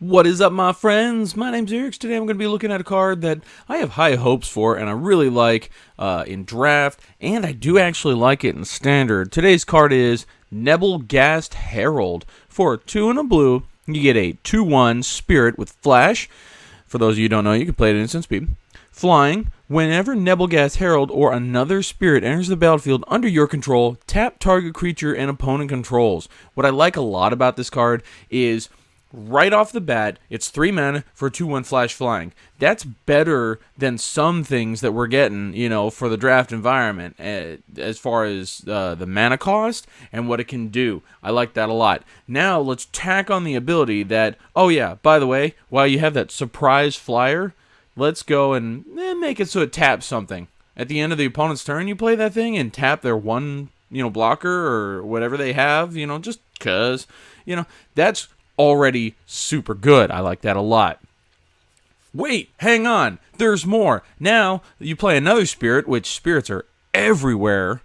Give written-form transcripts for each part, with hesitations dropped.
What is up, my friends? My name's iirix. Today I'm going to be looking at a card that I have high hopes for and I really like in draft, and I do actually like it in standard. Today's card is Nebelgast Herald. For 2 and a blue, you get a 2/1 spirit with flash. For those of you who don't know, you can play it at instant speed. Flying, whenever Nebelgast Herald or another spirit enters the battlefield under your control, tap target creature and opponent controls. What I like a lot about this card is right off the bat, it's 3 mana for 2/1 flash flying. That's better than some things that we're getting, for the draft environment as far as the mana cost and what it can do. I like that a lot. Now, let's tack on the ability that, oh yeah, by the way, while you have that surprise flyer, let's go and make it so it taps something. At the end of the opponent's turn, you play that thing and tap their one, blocker or whatever they have, just because, that's already super good. I like that a lot. Wait, hang on. There's more. Now, you play another spirit, which spirits are everywhere.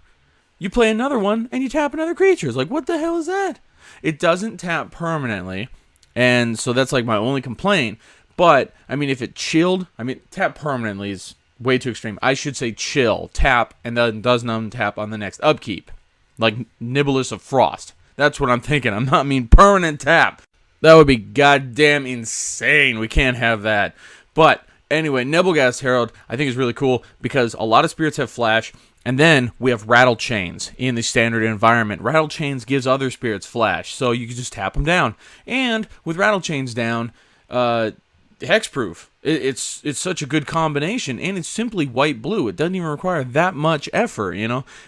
You play another one, and you tap another creature. It's like, what the hell is that? It doesn't tap permanently, and so that's like my only complaint. But, if it chilled, tap permanently is way too extreme. I should say chill, tap, and then does none tap on the next upkeep. Like Nibelus of Frost. That's what I'm thinking. I'm not permanent tap. That would be goddamn insane. We can't have that. But anyway, Nebelgast Herald I think is really cool because a lot of spirits have flash, and then we have rattle chains in the standard environment. Rattle chains gives other spirits flash, so you can just tap them down. And with rattle chains down, hexproof. It's such a good combination, and it's simply white-blue. It doesn't even require that much effort,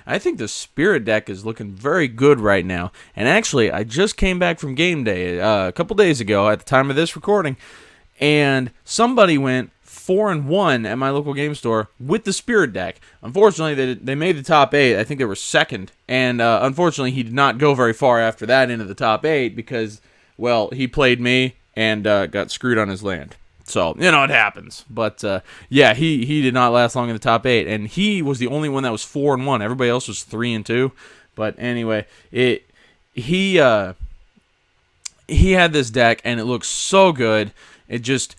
I think the Spirit deck is looking very good right now. And actually, I just came back from game day a couple days ago at the time of this recording, and somebody went 4-1 at my local game store with the Spirit deck. Unfortunately, they made the top 8. I think they were second, and unfortunately, he did not go very far after that into the top 8 because, well, he played me and got screwed on his land. So, it happens. But, yeah, he did not last long in the top 8. And he was the only one that was 4-1. Everybody else was 3-2. But anyway, he had this deck, and it looks so good. It's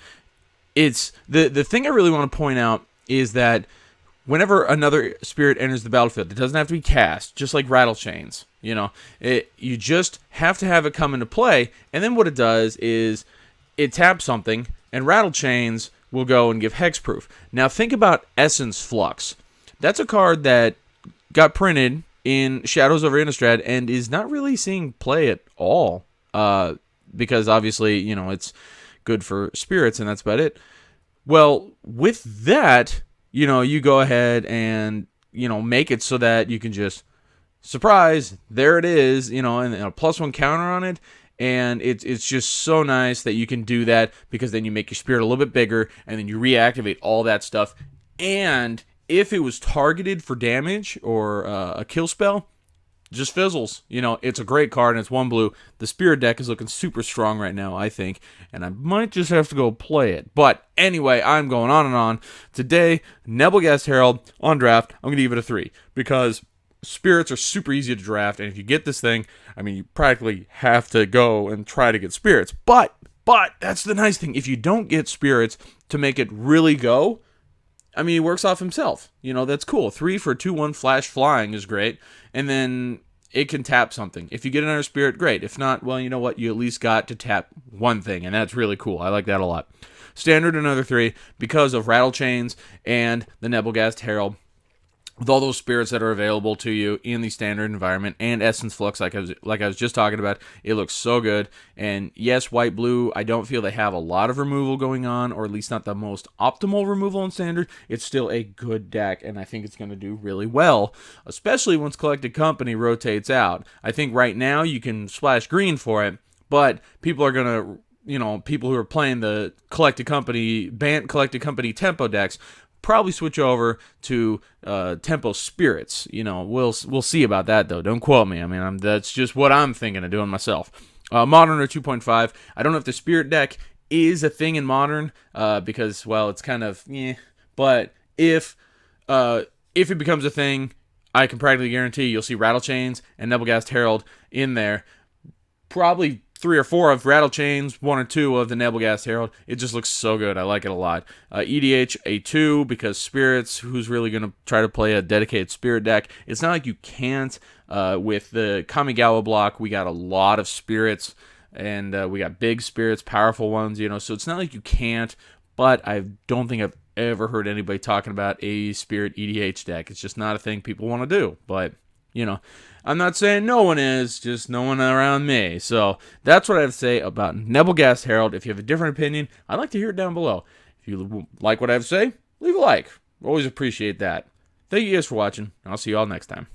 the thing I really want to point out is that whenever another spirit enters the battlefield, it doesn't have to be cast, just like rattle chains. You just have to have it come into play. And then what it does is it taps something, and rattle chains will go and give hexproof. Now think about Essence Flux. That's a card that got printed in Shadows over Innistrad and is not really seeing play at all. Because obviously, it's good for spirits and that's about it. Well, with that, you go ahead and, make it so that you can just surprise, there it is, and a +1 counter on it. And it's just so nice that you can do that because then you make your spirit a little bit bigger and then you reactivate all that stuff. And if it was targeted for damage or a kill spell, just fizzles. It's a great card and it's 1 blue. The Spirit deck is looking super strong right now, I think, and I might just have to go play it. But anyway, I'm going on and on. Today, Nebelgast Herald on draft, I'm going to give it a 3 because spirits are super easy to draft, and if you get this thing, you practically have to go and try to get spirits. But that's the nice thing. If you don't get spirits to make it really go, he works off himself. That's cool. 3 for 2/1 flash flying is great, and then it can tap something. If you get another spirit, great. If not, well, you know what? You at least got to tap one thing, and that's really cool. I like that a lot. Standard, another 3 because of rattle chains and the Nebelgast Herald. With all those spirits that are available to you in the standard environment and Essence Flux, like I was just talking about, it looks so good. And yes, white blue, I don't feel they have a lot of removal going on, or at least not the most optimal removal in standard. It's still a good deck, and I think it's going to do really well, especially once Collected Company rotates out. I think right now you can splash green for it, but people are going to, people who are playing the banned Collected Company tempo decks probably switch over to tempo spirits. We'll see about that though. Don't quote me. That's just what I'm thinking of doing myself. Modern or 2.5. I don't know if the Spirit deck is a thing in Modern because, well, it's kind of but if it becomes a thing, I can practically guarantee you'll see Rattle Chains and Nebelgast Herald in there. Probably 3 or 4 of Rattle Chains, 1 or 2 of the Nebelgast Herald. It just looks so good. I like it a lot. EDH, a 2, because Spirits, who's really going to try to play a dedicated Spirit deck? It's not like you can't. With the Kamigawa block, we got a lot of Spirits, and we got big Spirits, powerful ones, so it's not like you can't, but I don't think I've ever heard anybody talking about a Spirit EDH deck. It's just not a thing people want to do, but, I'm not saying no one is, just no one around me. So that's what I have to say about Nebelgast Herald. If you have a different opinion, I'd like to hear it down below. If you like what I have to say, leave a like. Always appreciate that. Thank you guys for watching. I'll see you all next time.